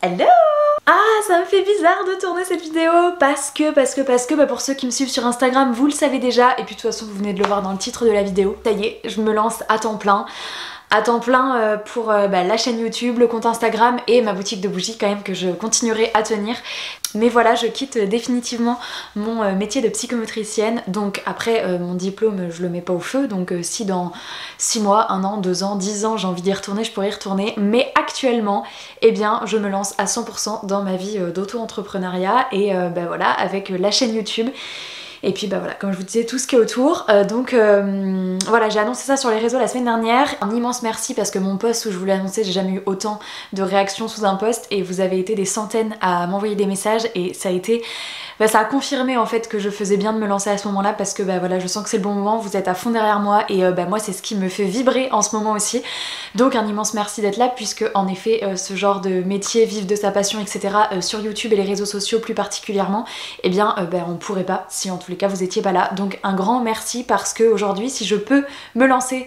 Hello! Ah, ça me fait bizarre de tourner cette vidéo parce que bah, pour ceux qui me suivent sur Instagram, vous le savez déjà, et puis de toute façon vous venez de le voir dans le titre de la vidéo. Ça y est, je me lance à temps plein pour la chaîne YouTube, le compte Instagram et ma boutique de bougies quand même que je continuerai à tenir. Mais voilà, je quitte définitivement mon métier de psychomotricienne. Donc après mon diplôme, je le mets pas au feu. Donc si dans 6 mois, 1 an, 2 ans, 10 ans j'ai envie d'y retourner, je pourrais y retourner. Mais actuellement, eh bien je me lance à 100% dans ma vie d'auto-entrepreneuriat et voilà, avec la chaîne YouTube. Et puis bah voilà, comme je vous disais, tout ce qui est autour. Voilà, j'ai annoncé ça sur les réseaux la semaine dernière. Un immense merci parce que mon post où je vous l'ai annoncé, j'ai jamais eu autant de réactions sous un post et vous avez été des centaines à m'envoyer des messages et ça a été... ça a confirmé en fait que je faisais bien de me lancer à ce moment là parce que voilà, je sens que c'est le bon moment, vous êtes à fond derrière moi et moi c'est ce qui me fait vibrer en ce moment aussi. Donc un immense merci d'être là puisque en effet ce genre de métier, vivre de sa passion etc. Sur YouTube et les réseaux sociaux plus particulièrement, eh bien on pourrait pas si en tous les cas vous étiez pas là. Donc un grand merci parce que aujourd'hui si je peux me lancer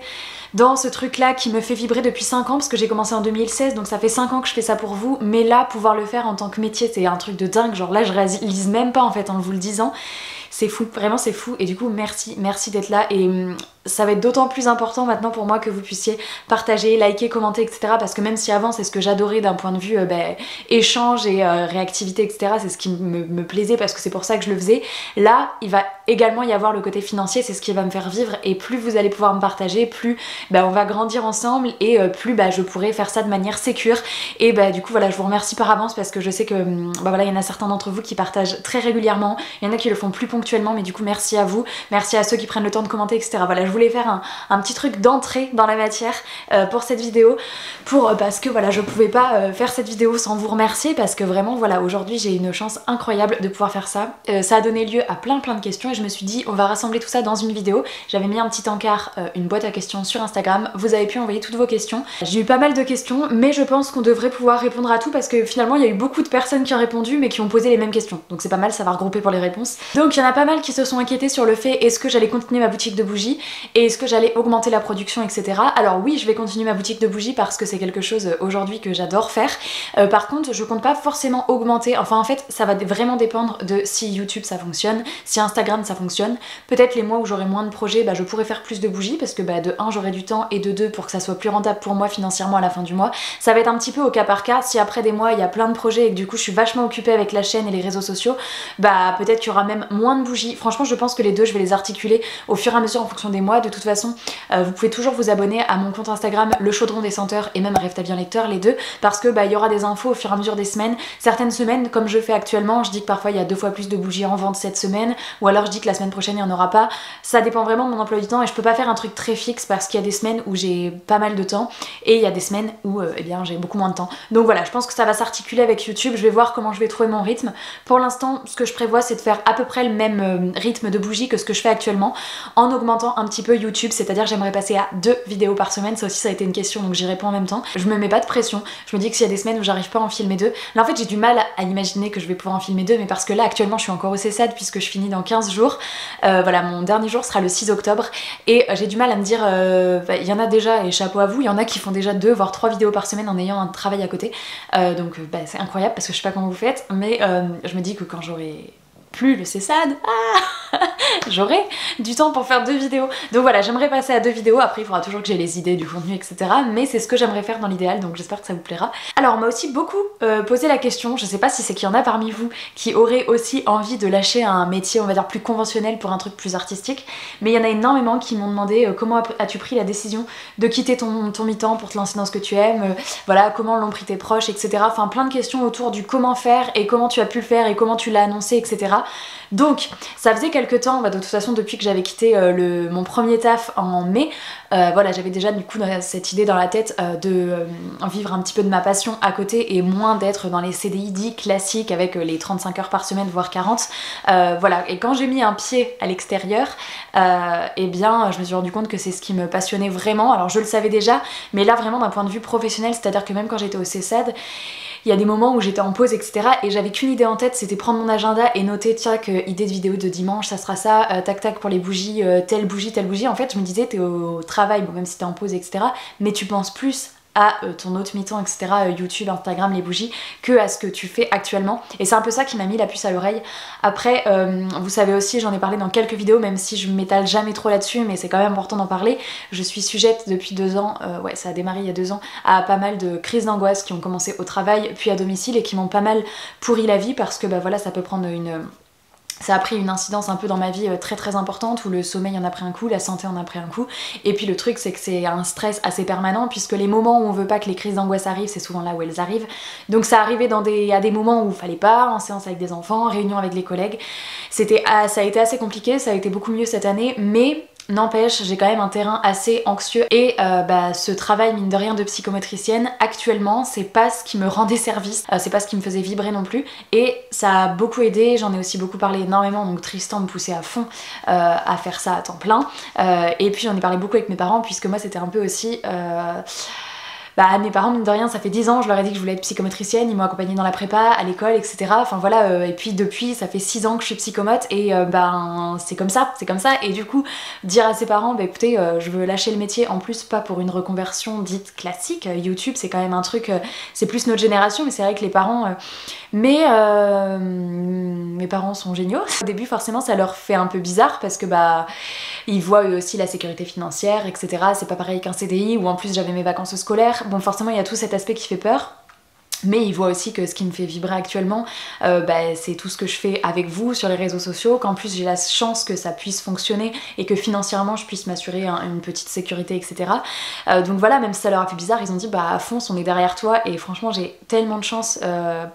dans ce truc là qui me fait vibrer depuis 5 ans parce que j'ai commencé en 2016 donc ça fait 5 ans que je fais ça pour vous, mais là pouvoir le faire en tant que métier c'est un truc de dingue, genre là je réalise même pas en fait en vous le disant, c'est fou, vraiment c'est fou et du coup merci d'être là et ça va être d'autant plus important maintenant pour moi que vous puissiez partager, liker, commenter etc. parce que même si avant c'est ce que j'adorais d'un point de vue échange et réactivité etc, c'est ce qui me plaisait parce que c'est pour ça que je le faisais, là il va également y avoir le côté financier, c'est ce qui va me faire vivre et plus vous allez pouvoir me partager, plus on va grandir ensemble et plus je pourrai faire ça de manière sécure et du coup voilà je vous remercie par avance parce que je sais que voilà il y en a certains d'entre vous qui partagent très régulièrement, il y en a qui le font plus ponctuellement mais du coup merci à vous, merci à ceux qui prennent le temps de commenter etc. Voilà je voulais faire un petit truc d'entrée dans la matière pour cette vidéo parce que voilà je pouvais pas faire cette vidéo sans vous remercier parce que vraiment voilà aujourd'hui j'ai une chance incroyable de pouvoir faire ça. Ça a donné lieu à plein de questions et je me suis dit on va rassembler tout ça dans une vidéo. J'avais mis un petit encart, une boîte à questions sur Instagram, vous avez pu envoyer toutes vos questions. J'ai eu pas mal de questions mais je pense qu'on devrait pouvoir répondre à tout parce que finalement il y a eu beaucoup de personnes qui ont répondu mais qui ont posé les mêmes questions donc c'est pas mal, ça va regrouper pour les réponses. Donc il y en a pas mal qui se sont inquiétés sur le fait est-ce que j'allais continuer ma boutique de bougies et est-ce que j'allais augmenter la production etc. Alors oui je vais continuer ma boutique de bougies parce que c'est quelque chose aujourd'hui que j'adore faire. Par contre je compte pas forcément augmenter, enfin en fait ça va vraiment dépendre de si YouTube ça fonctionne, si Instagram ça fonctionne. Peut-être les mois où j'aurai moins de projets je pourrais faire plus de bougies parce que de 1 j'aurai du temps et de 2 pour que ça soit plus rentable pour moi financièrement à la fin du mois. Ça va être un petit peu au cas par cas, si après des mois il y a plein de projets et que du coup je suis vachement occupée avec la chaîne et les réseaux sociaux, peut-être qu'il y aura même moins de bougies. Franchement je pense que les deux je vais les articuler au fur et à mesure en fonction des mois. De toute façon vous pouvez toujours vous abonner à mon compte Instagram le chaudron des senteurs et même Rêve ta bien lecteur, les deux, parce que il y aura des infos au fur et à mesure des semaines. Certaines semaines comme je fais actuellement je dis que parfois il y a 2 fois plus de bougies en vente cette semaine ou alors je dis que la semaine prochaine il n'y en aura pas. Ça dépend vraiment de mon emploi du temps et je peux pas faire un truc très fixe parce qu'il y a des semaines où j'ai pas mal de temps et il y a des semaines où j'ai beaucoup moins de temps. Donc voilà, je pense que ça va s'articuler avec YouTube, je vais voir comment je vais trouver mon rythme. Pour l'instant ce que je prévois c'est de faire à peu près le même rythme de bougies que ce que je fais actuellement en augmentant un petit peu YouTube, c'est-à-dire j'aimerais passer à 2 vidéos par semaine. Ça aussi ça a été une question donc j'y réponds en même temps. Je me mets pas de pression, je me dis que s'il y a des semaines où j'arrive pas à en filmer 2, là en fait j'ai du mal à imaginer que je vais pouvoir en filmer 2 mais parce que là actuellement je suis encore au CESAD puisque je finis dans 15 jours. Voilà mon dernier jour sera le 6 octobre et j'ai du mal à me dire il y en a déjà et chapeau à vous, il y en a qui font déjà 2 voire 3 vidéos par semaine en ayant un travail à côté donc c'est incroyable parce que je sais pas comment vous faites mais je me dis que quand j'aurai plus le CESAD, j'aurai du temps pour faire 2 vidéos. Donc voilà, j'aimerais passer à 2 vidéos, après il faudra toujours que j'ai les idées du contenu etc. Mais c'est ce que j'aimerais faire dans l'idéal, donc j'espère que ça vous plaira. Alors on m'a aussi beaucoup posé la question, je sais pas si c'est qu'il y en a parmi vous qui auraient aussi envie de lâcher un métier on va dire plus conventionnel pour un truc plus artistique, mais il y en a énormément qui m'ont demandé comment as-tu pris la décision de quitter ton mi-temps pour te lancer dans ce que tu aimes, voilà, comment l'ont pris tes proches etc. Enfin plein de questions autour du comment faire et comment tu as pu le faire et comment tu l'as annoncé etc. Donc ça faisait quelques temps, de toute façon depuis que j'avais quitté mon premier taf en mai, voilà j'avais déjà du coup cette idée dans la tête de vivre un petit peu de ma passion à côté et moins d'être dans les CDI dits classiques avec les 35 heures par semaine voire 40. Voilà, et quand j'ai mis un pied à l'extérieur, eh bien je me suis rendu compte que c'est ce qui me passionnait vraiment. Alors je le savais déjà mais là vraiment d'un point de vue professionnel, c'est à dire que même quand j'étais au CESAD il y a des moments où j'étais en pause etc et j'avais qu'une idée en tête, c'était prendre mon agenda et noter tiens que idée de vidéo de dimanche ça sera ça, tac tac pour les bougies, telle bougie. En fait je me disais t'es au travail, bon même si t'es en pause etc mais tu penses plus à ton autre mi-temps, etc., YouTube, Instagram, les bougies, que à ce que tu fais actuellement. Et c'est un peu ça qui m'a mis la puce à l'oreille. Après, vous savez aussi, j'en ai parlé dans quelques vidéos, même si je m'étale jamais trop là-dessus, mais c'est quand même important d'en parler. Je suis sujette depuis 2 ans, ouais ça a démarré il y a 2 ans, à pas mal de crises d'angoisse qui ont commencé au travail, puis à domicile, et qui m'ont pas mal pourri la vie, parce que bah voilà, ça peut prendre ça a pris une incidence un peu dans ma vie très très importante, où le sommeil en a pris un coup, la santé en a pris un coup. Et puis le truc c'est que c'est un stress assez permanent, puisque les moments où on veut pas que les crises d'angoisse arrivent, c'est souvent là où elles arrivent. Donc ça arrivait à des moments où il fallait pas, en séance avec des enfants, réunion avec les collègues. Ça a été assez compliqué, ça a été beaucoup mieux cette année, mais n'empêche, j'ai quand même un terrain assez anxieux, et ce travail mine de rien de psychomotricienne actuellement, c'est pas ce qui me rendait service, c'est pas ce qui me faisait vibrer non plus, et ça a beaucoup aidé. J'en ai aussi beaucoup parlé énormément, donc Tristan me poussait à fond à faire ça à temps plein, et puis j'en ai parlé beaucoup avec mes parents, puisque moi c'était un peu aussi... mes parents, mine de rien, ça fait 10 ans, je leur ai dit que je voulais être psychomotricienne, ils m'ont accompagnée dans la prépa, à l'école, etc. Enfin voilà, et puis depuis, ça fait 6 ans que je suis psychomote, et c'est comme ça, et du coup, dire à ses parents, écoutez, je veux lâcher le métier, en plus pas pour une reconversion dite classique, YouTube c'est quand même un truc, c'est plus notre génération, mais c'est vrai que les parents... mes parents sont géniaux. Au début forcément ça leur fait un peu bizarre, parce que ils voient eux aussi la sécurité financière, etc. C'est pas pareil qu'un CDI, où en plus j'avais mes vacances scolaires. Bon forcément il y a tout cet aspect qui fait peur. Mais ils voient aussi que ce qui me fait vibrer actuellement, c'est tout ce que je fais avec vous sur les réseaux sociaux, qu'en plus j'ai la chance que ça puisse fonctionner et que financièrement je puisse m'assurer une petite sécurité, etc. Donc voilà, même si ça leur a fait bizarre, ils ont dit fonce, on est derrière toi, et franchement j'ai tellement de chance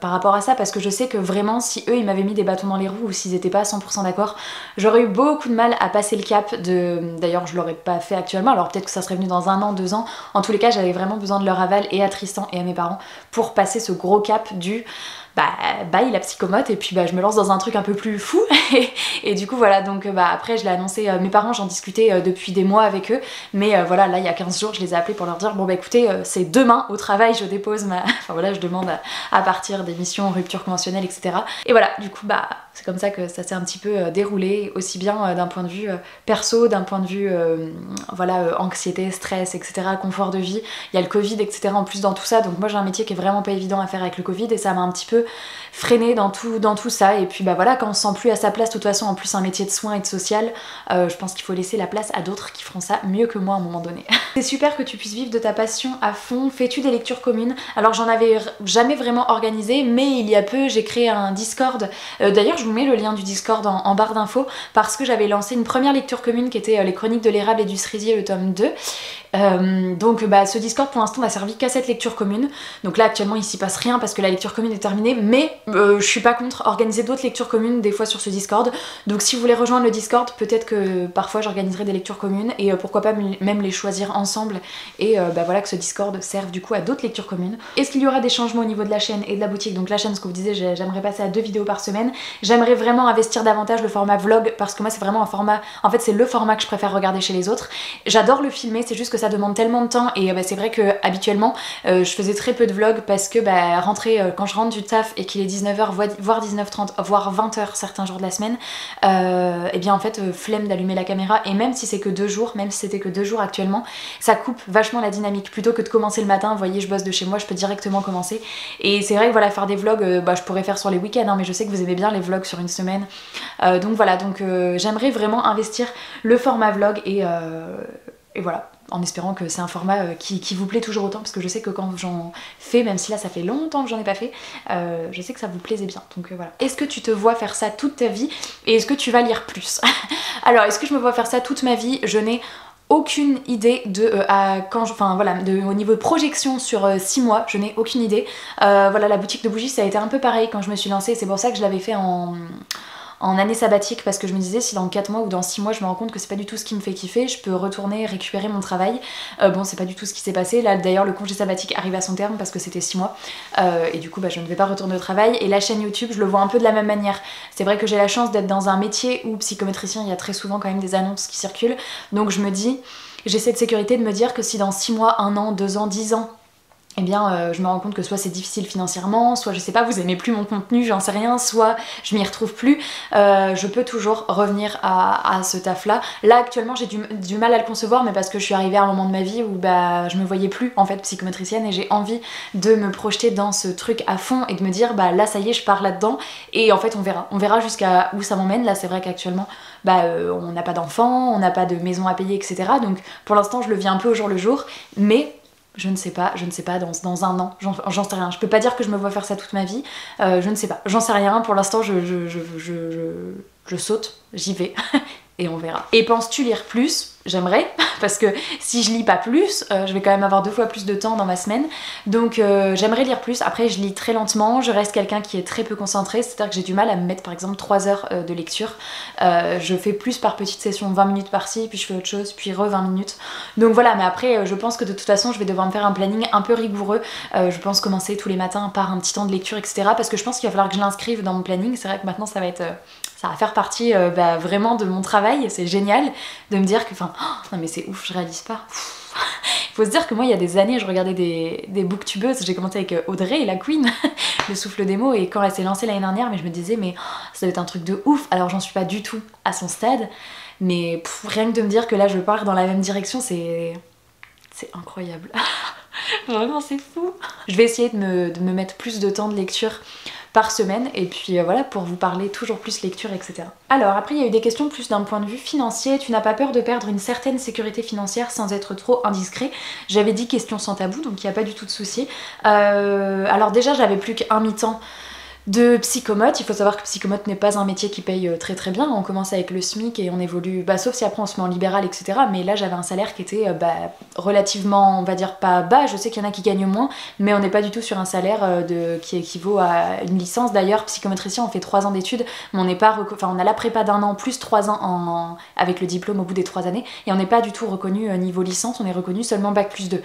par rapport à ça, parce que je sais que vraiment si eux ils m'avaient mis des bâtons dans les roues, ou s'ils étaient pas à 100% d'accord, j'aurais eu beaucoup de mal à passer le cap de... D'ailleurs je l'aurais pas fait actuellement, alors peut-être que ça serait venu dans 1 an, 2 ans, en tous les cas j'avais vraiment besoin de leur aval, et à Tristan et à mes parents, pour passer ce gros cap du bye la psychomote, et puis je me lance dans un truc un peu plus fou et du coup voilà, donc après je l'ai annoncé, mes parents, j'en discutais depuis des mois avec eux, mais voilà, là il y a 15 jours je les ai appelés pour leur dire écoutez, c'est demain au travail je dépose ma... enfin voilà, je demande à partir des missions, rupture conventionnelle, etc. Et voilà, du coup c'est comme ça que ça s'est un petit peu déroulé, aussi bien d'un point de vue perso, d'un point de vue anxiété, stress, etc., confort de vie. Il y a le Covid, etc. en plus dans tout ça, donc moi j'ai un métier qui est vraiment pas évident à faire avec le Covid, et ça m'a un petit peu freiné dans tout ça. Et puis voilà, quand on se sent plus à sa place, de toute façon en plus un métier de soins et de social, je pense qu'il faut laisser la place à d'autres qui feront ça mieux que moi à un moment donné. C'est super que tu puisses vivre de ta passion à fond. Fais-tu des lectures communes? Alors j'en avais jamais vraiment organisé, mais il y a peu j'ai créé un Discord, d'ailleurs je vous mets le lien du Discord en barre d'infos, parce que j'avais lancé une première lecture commune qui était les chroniques de l'érable et du cerisier, le tome 2. Donc ce Discord pour l'instant n'a servi qu'à cette lecture commune, donc là actuellement il s'y passe rien parce que la lecture commune est terminée, mais je suis pas contre organiser d'autres lectures communes des fois sur ce Discord, donc si vous voulez rejoindre le Discord, peut-être que parfois j'organiserai des lectures communes, et pourquoi pas même les choisir ensemble, et voilà, que ce Discord serve du coup à d'autres lectures communes. Est-ce qu'il y aura des changements au niveau de la chaîne et de la boutique? Donc la chaîne, ce que vous disiez, j'aimerais passer à 2 vidéos par semaine, j'aimerais vraiment investir davantage le format vlog, parce que moi c'est vraiment un format, en fait c'est le format que je préfère regarder chez les autres. J'adore le filmer, c'est juste que ça demande tellement de temps, et c'est vrai que habituellement je faisais très peu de vlogs, parce que quand je rentre du taf et qu'il est 19h voire 19h30 voire 20h certains jours de la semaine, et bien en fait flemme d'allumer la caméra, et même si c'est que 2 jours, même si c'était que 2 jours actuellement, ça coupe vachement la dynamique. Plutôt que de commencer le matin, vous voyez je bosse de chez moi, je peux directement commencer, et c'est vrai que voilà, faire des vlogs, je pourrais faire sur les week-ends, mais je sais que vous aimez bien les vlogs sur une semaine, donc voilà, donc j'aimerais vraiment investir le format vlog, et voilà, en espérant que c'est un format qui vous plaît toujours autant, parce que je sais que quand j'en fais, même si là ça fait longtemps que j'en ai pas fait, je sais que ça vous plaisait bien, donc voilà. Au niveau tu te vois faire ça toute ta vie, et est-ce que tu vas lire plus? Alors est-ce que je me vois faire ça toute ma vie? Je n'ai aucune idée de au niveau de projection sur 6 mois, je n'ai aucune idée. Voilà, la boutique de bougies ça a été un peu pareil quand je me suis lancée, c'est pour ça que je l'avais fait en année sabbatique, parce que je me disais si dans 4 mois ou dans 6 mois je me rends compte que c'est pas du tout ce qui me fait kiffer, je peux retourner récupérer mon travail. Bon, c'est pas du tout ce qui s'est passé, là d'ailleurs le congé sabbatique arrive à son terme parce que c'était 6 mois, et du coup je ne vais pas retourner au travail, et la chaîne YouTube je le vois un peu de la même manière. C'est vrai que j'ai la chance d'être dans un métier où psychométricien il y a très souvent quand même des annonces qui circulent, donc je me dis, j'ai cette sécurité de me dire que si dans 6 mois, 1 an, 2 ans, 10 ans eh bien je me rends compte que soit c'est difficile financièrement, soit je sais pas, vous aimez plus mon contenu, j'en sais rien, soit je m'y retrouve plus, je peux toujours revenir à ce taf là. Là actuellement j'ai du mal à le concevoir, mais parce que je suis arrivée à un moment de ma vie où bah je me voyais plus en fait psychomotricienne, et j'ai envie de me projeter dans ce truc à fond et de me dire bah là ça y est je pars là-dedans, et en fait on verra jusqu'à où ça m'emmène. Là c'est vrai qu'actuellement bah on n'a pas d'enfants, on n'a pas de maison à payer, etc. Donc pour l'instant je le vis un peu au jour le jour, mais je ne sais pas, dans un an, j'en sais rien. Je peux pas dire que je me vois faire ça toute ma vie, je ne sais pas, j'en sais rien. Pour l'instant, je saute, j'y vais, et on verra. Et penses-tu lire plus? J'aimerais, parce que si je lis pas plus, je vais quand même avoir 2 fois plus de temps dans ma semaine, donc j'aimerais lire plus. Après je lis très lentement, je reste quelqu'un qui est très peu concentré, c'est-à-dire que j'ai du mal à me mettre par exemple 3 heures de lecture. Je fais plus par petites sessions, 20 minutes par-ci, puis je fais autre chose, puis 20 minutes. Donc voilà, mais après je pense que de toute façon je vais devoir me faire un planning un peu rigoureux. Je pense commencer tous les matins par un petit temps de lecture, etc. Parce que je pense qu'il va falloir que je l'inscrive dans mon planning. C'est vrai que maintenant ça va faire partie vraiment de mon travail. C'est génial de me dire que, enfin, oh, non mais c'est ouf, je réalise pas. Il faut se dire que moi il y a des années je regardais des booktubeuses, j'ai commencé avec Audrey, la queen, le souffle des mots, et quand elle s'est lancée l'année dernière, mais je me disais mais oh, ça doit être un truc de ouf. Alors j'en suis pas du tout à son stade, mais rien que de me dire que là je pars dans la même direction, c'est incroyable. Vraiment c'est fou. Je vais essayer de me mettre plus de temps de lecture par semaine, et puis voilà, pour vous parler toujours plus lecture, etc. Alors après il y a eu des questions plus d'un point de vue financier. Tu n'as pas peur de perdre une certaine sécurité financière sans être trop indiscret? J'avais dit question sans tabou, donc il n'y a pas du tout de souci. Alors déjà j'avais plus qu'un mi-temps de psychomote. Il faut savoir que psychomote n'est pas un métier qui paye très très bien. On commence avec le SMIC et on évolue, sauf si après on se met en libéral, etc. Mais là j'avais un salaire qui était relativement, on va dire, pas bas. Je sais qu'il y en a qui gagnent moins, mais on n'est pas du tout sur un salaire qui équivaut à une licence. D'ailleurs, psychomotricien, on fait 3 ans d'études, mais on n'est pas on a la prépa d'1 an plus 3 ans avec le diplôme au bout des 3 années, et on n'est pas du tout reconnu niveau licence, on est reconnu seulement bac+2.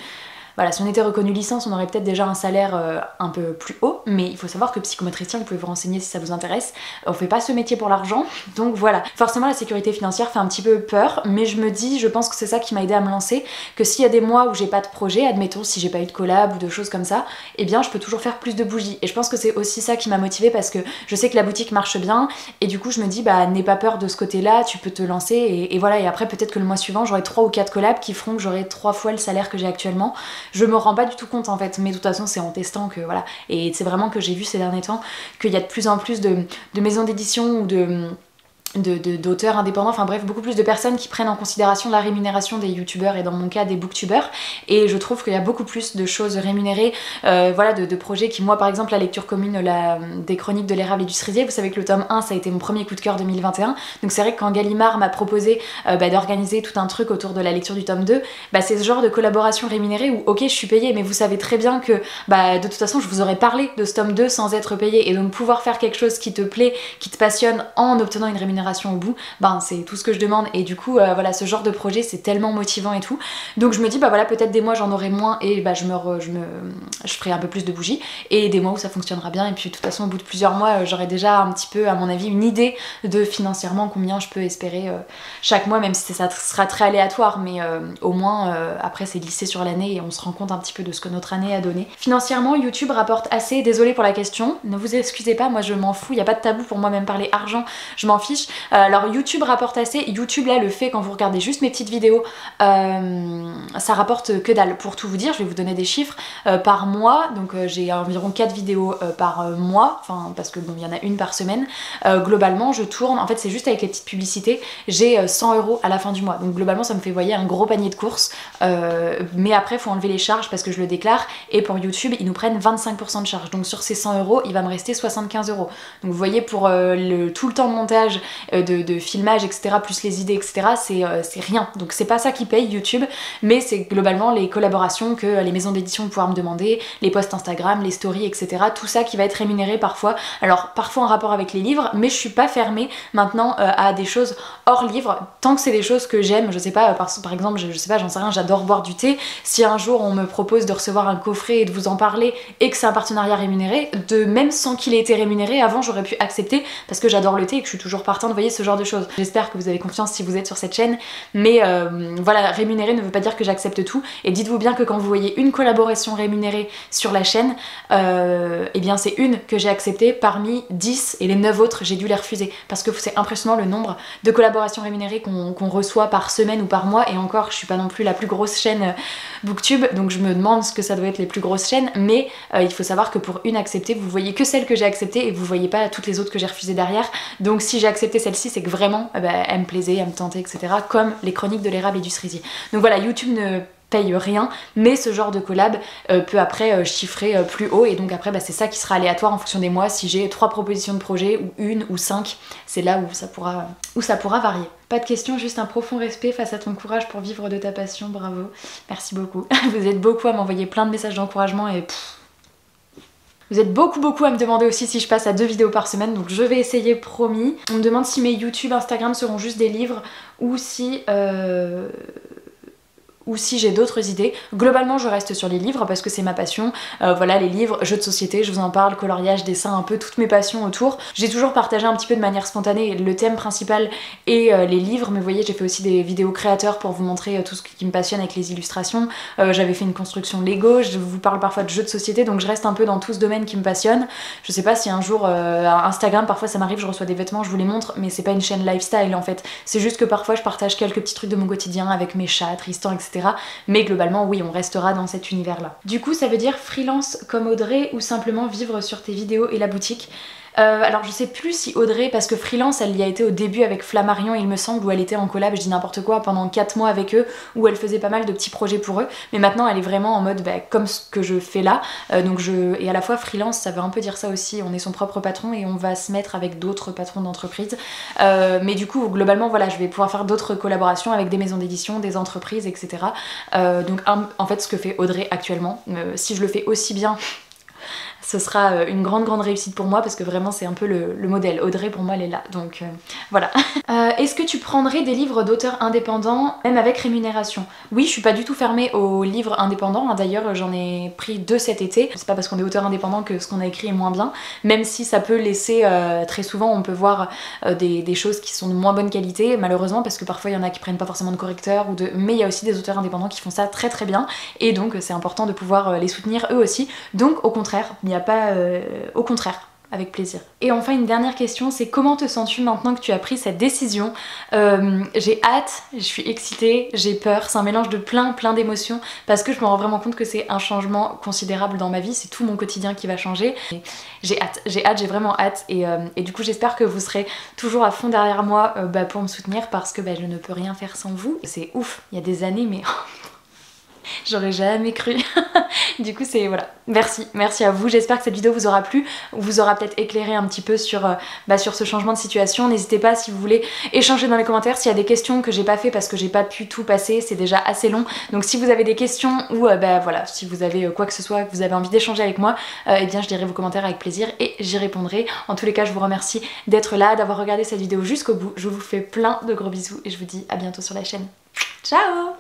Voilà, si on était reconnu licence, on aurait peut-être déjà un salaire un peu plus haut, mais il faut savoir que psychomotricien, vous pouvez vous renseigner si ça vous intéresse, on fait pas ce métier pour l'argent, donc voilà. Forcément la sécurité financière fait un petit peu peur, mais je me dis, je pense que c'est ça qui m'a aidé à me lancer, que s'il y a des mois où j'ai pas de projet, admettons si j'ai pas eu de collab ou de choses comme ça, eh bien je peux toujours faire plus de bougies, et je pense que c'est aussi ça qui m'a motivée, parce que je sais que la boutique marche bien, et du coup je me dis, n'aie pas peur de ce côté-là, tu peux te lancer, et voilà, et après peut-être que le mois suivant j'aurai 3 ou 4 collabs qui feront que j'aurai 3 fois le salaire que j'ai actuellement. Je me rends pas du tout compte en fait, mais de toute façon c'est en testant que voilà, et c'est vraiment que j'ai vu ces derniers temps qu'il y a de plus en plus de maisons d'édition ou d'auteurs indépendants, enfin bref, beaucoup plus de personnes qui prennent en considération la rémunération des youtubeurs, et dans mon cas des booktubeurs, et je trouve qu'il y a beaucoup plus de choses rémunérées, voilà, de projets qui, moi par exemple la lecture commune des chroniques de l'érable et du cerisier, vous savez que le tome 1 ça a été mon premier coup de cœur 2021, donc c'est vrai que quand Gallimard m'a proposé d'organiser tout un truc autour de la lecture du tome 2, c'est ce genre de collaboration rémunérée où ok je suis payée, mais vous savez très bien que de toute façon je vous aurais parlé de ce tome 2 sans être payée, et donc pouvoir faire quelque chose qui te plaît, qui te passionne en obtenant une rémunération au bout, c'est tout ce que je demande, et du coup voilà, ce genre de projet c'est tellement motivant et tout, donc je me dis voilà, peut-être des mois j'en aurai moins, et je ferai un peu plus de bougies, et des mois où ça fonctionnera bien, et puis de toute façon au bout de plusieurs mois j'aurai déjà un petit peu, à mon avis, une idée de financièrement combien je peux espérer chaque mois, même si ça sera très aléatoire, mais au moins après c'est lissé sur l'année et on se rend compte un petit peu de ce que notre année a donné. Financièrement, YouTube rapporte assez, désolée pour la question, ne vous excusez pas, moi je m'en fous, il n'y a pas de tabou pour moi, même parler argent je m'en fiche. Alors YouTube rapporte assez, YouTube là le fait quand vous regardez juste mes petites vidéos, ça rapporte que dalle. Pour tout vous dire, je vais vous donner des chiffres par mois, donc j'ai environ 4 vidéos par mois, enfin parce que bon, il y en a une par semaine. Globalement je tourne, en fait c'est juste avec les petites publicités, j'ai 100 € à la fin du mois, donc globalement ça me fait, voyez, un gros panier de courses, mais après faut enlever les charges parce que je le déclare, et pour YouTube ils nous prennent 25% de charge, donc sur ces 100 € il va me rester 75 €. Donc vous voyez, pour tout le temps de montage, de filmage, etc., plus les idées, etc., c'est rien. Donc c'est pas ça qui paye YouTube, mais c'est globalement les collaborations que les maisons d'édition vont pouvoir me demander, les posts Instagram, les stories, etc., tout ça qui va être rémunéré parfois. Alors parfois en rapport avec les livres, mais je suis pas fermée maintenant à des choses hors livre, tant que c'est des choses que j'aime. Je sais pas, par exemple, je sais pas, j'en sais rien, j'adore boire du thé. Si un jour on me propose de recevoir un coffret et de vous en parler, et que c'est un partenariat rémunéré, même sans qu'il ait été rémunéré, avant j'aurais pu accepter parce que j'adore le thé et que je suis toujours partie important de voyer ce genre de choses. J'espère que vous avez confiance si vous êtes sur cette chaîne, mais voilà, rémunérer ne veut pas dire que j'accepte tout, et dites-vous bien que quand vous voyez une collaboration rémunérée sur la chaîne, eh bien c'est une que j'ai acceptée parmi 10 et les 9 autres j'ai dû les refuser, parce que c'est impressionnant le nombre de collaborations rémunérées qu'on reçoit par semaine ou par mois, et encore je suis pas non plus la plus grosse chaîne Booktube, donc je me demande ce que ça doit être les plus grosses chaînes, mais il faut savoir que pour une acceptée, vous voyez que celle que j'ai acceptée et vous voyez pas toutes les autres que j'ai refusées derrière, donc si j'ai accepté celle-ci c'est que vraiment elle me plaisait, elle me tentait, etc., comme les chroniques de l'érable et du cerisier. Donc voilà, YouTube ne paye rien, mais ce genre de collab peut après chiffrer plus haut, et donc après c'est ça qui sera aléatoire en fonction des mois. Si j'ai 3 propositions de projet ou une ou 5, c'est là où ça pourra varier. Pas de question, juste un profond respect face à ton courage pour vivre de ta passion, bravo, merci beaucoup. Vous êtes beaucoup à m'envoyer plein de messages d'encouragement et vous êtes beaucoup à me demander aussi si je passe à 2 vidéos par semaine, donc je vais essayer, promis. On me demande si mes YouTube, Instagram seront juste des livres ou si j'ai d'autres idées. Globalement je reste sur les livres parce que c'est ma passion, voilà, les livres, jeux de société, je vous en parle, coloriage, dessin, un peu toutes mes passions autour. J'ai toujours partagé un petit peu de manière spontanée le thème principal et les livres, mais vous voyez j'ai fait aussi des vidéos créateurs pour vous montrer tout ce qui me passionne avec les illustrations, j'avais fait une construction Lego, je vous parle parfois de jeux de société, donc je reste un peu dans tout ce domaine qui me passionne. Je sais pas si un jour Instagram, parfois ça m'arrive, je reçois des vêtements, je vous les montre, mais c'est pas une chaîne lifestyle en fait, c'est juste que parfois je partage quelques petits trucs de mon quotidien avec mes chats, Tristan, etc. Mais globalement oui, on restera dans cet univers là. Du coup ça veut dire freelance comme Audrey ou simplement vivre sur tes vidéos et la boutique? Alors je sais plus si Audrey, parce que freelance elle y a été au début avec Flammarion il me semble, où elle était en collab, je dis n'importe quoi, pendant 4 mois avec eux, où elle faisait pas mal de petits projets pour eux, mais maintenant elle est vraiment en mode comme ce que je fais là, et à la fois freelance ça veut un peu dire ça aussi, on est son propre patron et on va se mettre avec d'autres patrons d'entreprise, mais du coup globalement voilà, je vais pouvoir faire d'autres collaborations avec des maisons d'édition, des entreprises, etc. Donc en fait ce que fait Audrey actuellement, si je le fais aussi bien, ce sera une grande réussite pour moi, parce que vraiment c'est un peu le modèle. Audrey pour moi elle est là, donc voilà. Est-ce que tu prendrais des livres d'auteurs indépendants même avec rémunération? Oui, je suis pas du tout fermée aux livres indépendants, hein. D'ailleurs j'en ai pris 2 cet été. C'est pas parce qu'on est auteur indépendant que ce qu'on a écrit est moins bien, même si ça peut laisser très souvent on peut voir des choses qui sont de moins bonne qualité malheureusement, parce que parfois il y en a qui prennent pas forcément de correcteurs mais il y a aussi des auteurs indépendants qui font ça très bien, et donc c'est important de pouvoir les soutenir eux aussi. Donc au contraire, il n'y a pas au contraire, avec plaisir. Et enfin une dernière question, c'est comment te sens-tu maintenant que tu as pris cette décision? J'ai hâte, je suis excitée, j'ai peur, c'est un mélange de plein d'émotions, parce que je me rends vraiment compte que c'est un changement considérable dans ma vie, c'est tout mon quotidien qui va changer. J'ai hâte, j'ai vraiment hâte, et du coup j'espère que vous serez toujours à fond derrière moi pour me soutenir, parce que je ne peux rien faire sans vous. C'est ouf, il y a des années mais... J'aurais jamais cru. Du coup c'est voilà, merci à vous, j'espère que cette vidéo vous aura plu, vous aura peut-être éclairé un petit peu sur ce changement de situation. N'hésitez pas si vous voulez échanger dans les commentaires, s'il y a des questions que j'ai pas fait parce que j'ai pas pu tout passer, c'est déjà assez long, donc si vous avez des questions ou voilà, si vous avez quoi que ce soit, que vous avez envie d'échanger avec moi, eh bien je lirai vos commentaires avec plaisir et j'y répondrai. En tous les cas je vous remercie d'être là, d'avoir regardé cette vidéo jusqu'au bout, je vous fais plein de gros bisous et je vous dis à bientôt sur la chaîne. Ciao!